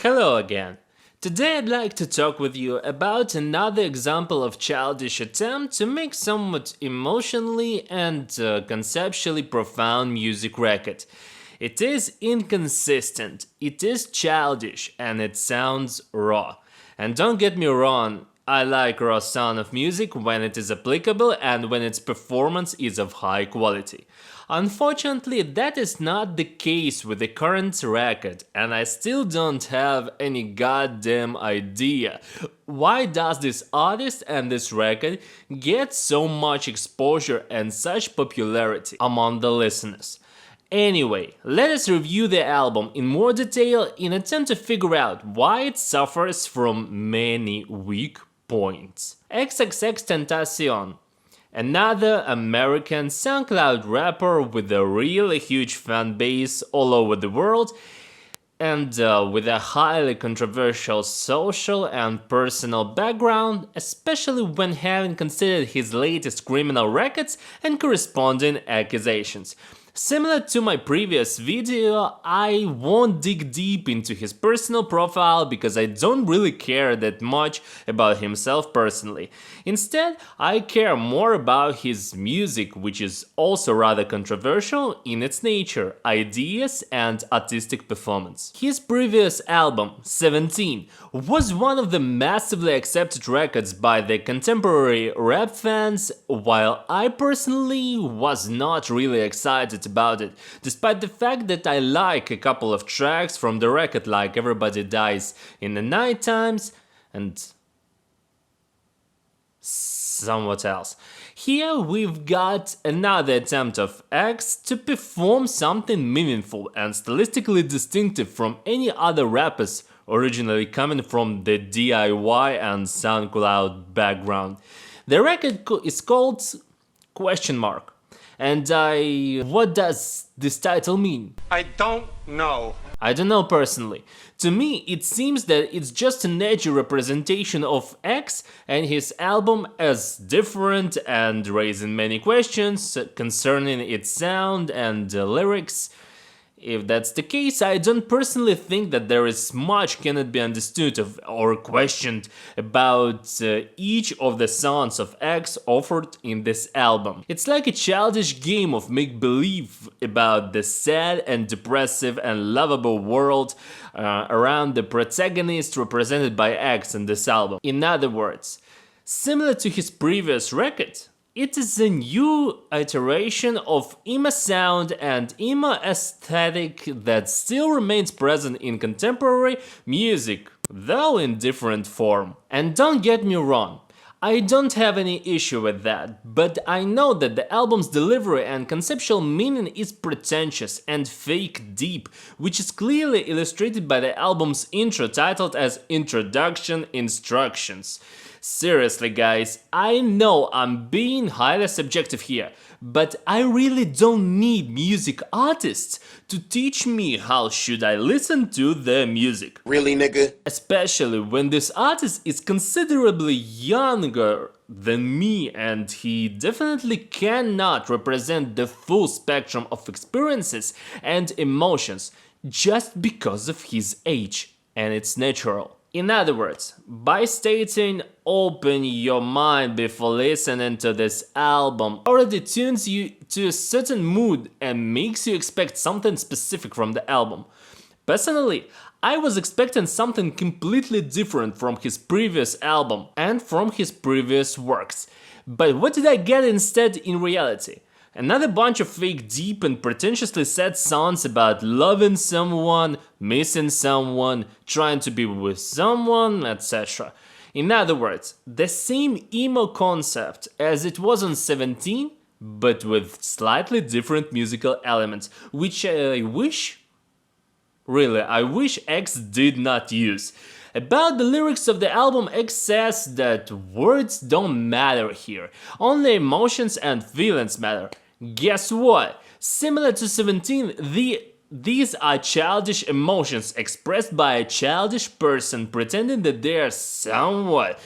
Hello again. Today I'd like to talk with you about another example of childish attempt to make somewhat emotionally and conceptually profound music record. It is inconsistent, it is childish, and it sounds raw. And don't get me wrong, I like raw sound of music when it is applicable and when its performance is of high quality. Unfortunately, that is not the case with the current record, and I still don't have any goddamn idea why does this artist and this record get so much exposure and such popularity among the listeners. Anyway, let us review the album in more detail in attempt to figure out why it suffers from many weak points. XXXTentacion, another American SoundCloud rapper with a really huge fan base all over the world and with a highly controversial social and personal background, especially when having considered his latest criminal records and corresponding accusations. Similar to my previous video, I won't dig deep into his personal profile because I don't really care that much about himself personally. Instead, I care more about his music, which is also rather controversial in its nature, ideas and artistic performance. His previous album, 17, was one of the massively accepted records by the contemporary rap fans, while I personally was not really excited about it, despite the fact that I like a couple of tracks from the record like Everybody Dies in the Night Times and somewhat else. Here we've got another attempt of X to perform something meaningful and stylistically distinctive from any other rappers originally coming from the DIY and SoundCloud background. The record is called Question Mark. And what does this title mean? I don't know. I don't know personally. To me, it seems that it's just an edgy representation of X and his album as different and raising many questions concerning its sound and lyrics. If that's the case, I don't personally think that there is much cannot be understood or questioned about each of the songs of X offered in this album. It's like a childish game of make-believe about the sad and depressive and lovable world around the protagonist represented by X in this album. In other words, similar to his previous record, it is a new iteration of emo sound and emo aesthetic that still remains present in contemporary music, though in different form. And don't get me wrong, I don't have any issue with that, but I know that the album's delivery and conceptual meaning is pretentious and fake deep, which is clearly illustrated by the album's intro titled as Introduction Instructions. Seriously guys, I know I'm being highly subjective here, but I really don't need music artists to teach me how should I listen to their music. Really, nigga? Especially when this artist is considerably younger than me and he definitely cannot represent the full spectrum of experiences and emotions just because of his age, and it's natural. In other words, by stating open your mind before listening to this album already tunes you to a certain mood and makes you expect something specific from the album. Personally, I was expecting something completely different from his previous album and from his previous works. But what did I get instead in reality? Another bunch of fake deep and pretentiously sad songs about loving someone, missing someone, trying to be with someone, etc. In other words, the same emo concept as it was on 17, but with slightly different musical elements, which I wish X did not use. About the lyrics of the album, X says that words don't matter here, only emotions and feelings matter. Guess what? Similar to 17, these are childish emotions expressed by a childish person pretending that they are somewhat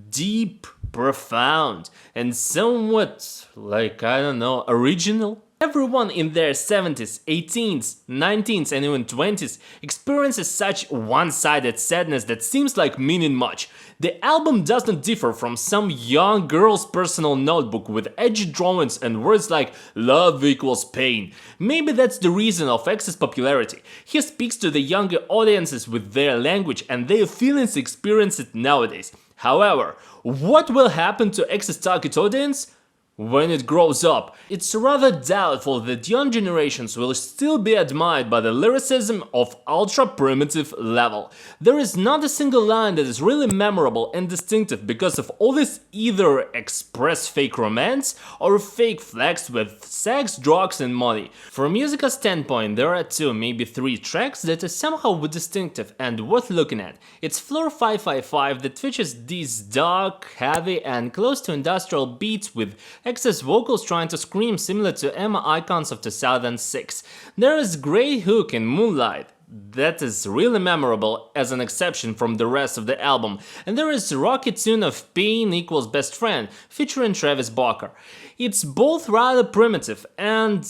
deep, profound, and somewhat, like, I don't know, original. Everyone in their 70s, 18s, 19s, and even 20s experiences such one-sided sadness that seems like meaning much. The album doesn't differ from some young girl's personal notebook with edgy drawings and words like love equals pain. Maybe that's the reason of X's popularity. He speaks to the younger audiences with their language and their feelings experienced nowadays. However, what will happen to X's target audience when it grows up? It's rather doubtful that young generations will still be admired by the lyricism of ultra-primitive level. There is not a single line that is really memorable and distinctive because of all this either express fake romance or fake flex with sex, drugs and money. From a musical standpoint, there are 2, maybe 3 tracks that are somehow distinctive and worth looking at. It's Floor 555 that features these dark, heavy and close to industrial beats with X's vocals trying to scream similar to Emma Icons of 2006. There is great hook in Moonlight that is really memorable as an exception from the rest of the album, and there is a rocky tune of Pain Equals Best Friend featuring Travis Barker. It's both rather primitive and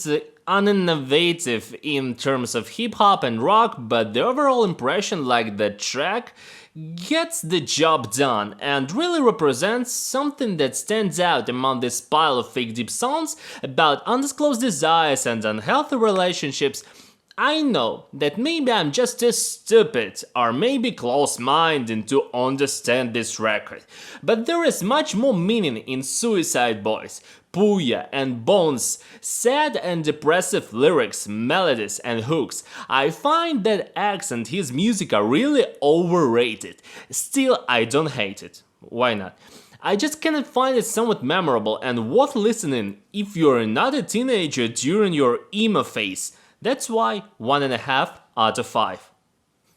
uninnovative in terms of hip-hop and rock, but the overall impression like the track gets the job done and really represents something that stands out among this pile of fake deep songs about undisclosed desires and unhealthy relationships. I know that maybe I'm just too stupid or maybe close-minded to understand this record, but there is much more meaning in Suicide Boys, Puya and Bones' sad and depressive lyrics, melodies and hooks. I find that X and his music are really overrated. Still, I don't hate it. Why not? I just cannot find it somewhat memorable and worth listening if you're not a teenager during your emo phase. That's why 1.5 out of 5.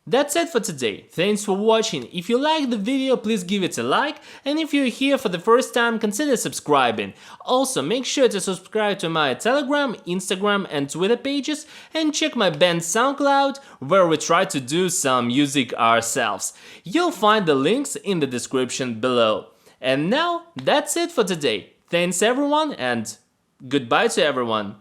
That's it for today. Thanks for watching. If you liked the video, please give it a like, and if you're here for the first time, consider subscribing. Also, make sure to subscribe to my Telegram, Instagram and Twitter pages, and check my band SoundCloud, where we try to do some music ourselves. You'll find the links in the description below. And now, that's it for today. Thanks everyone, and goodbye to everyone.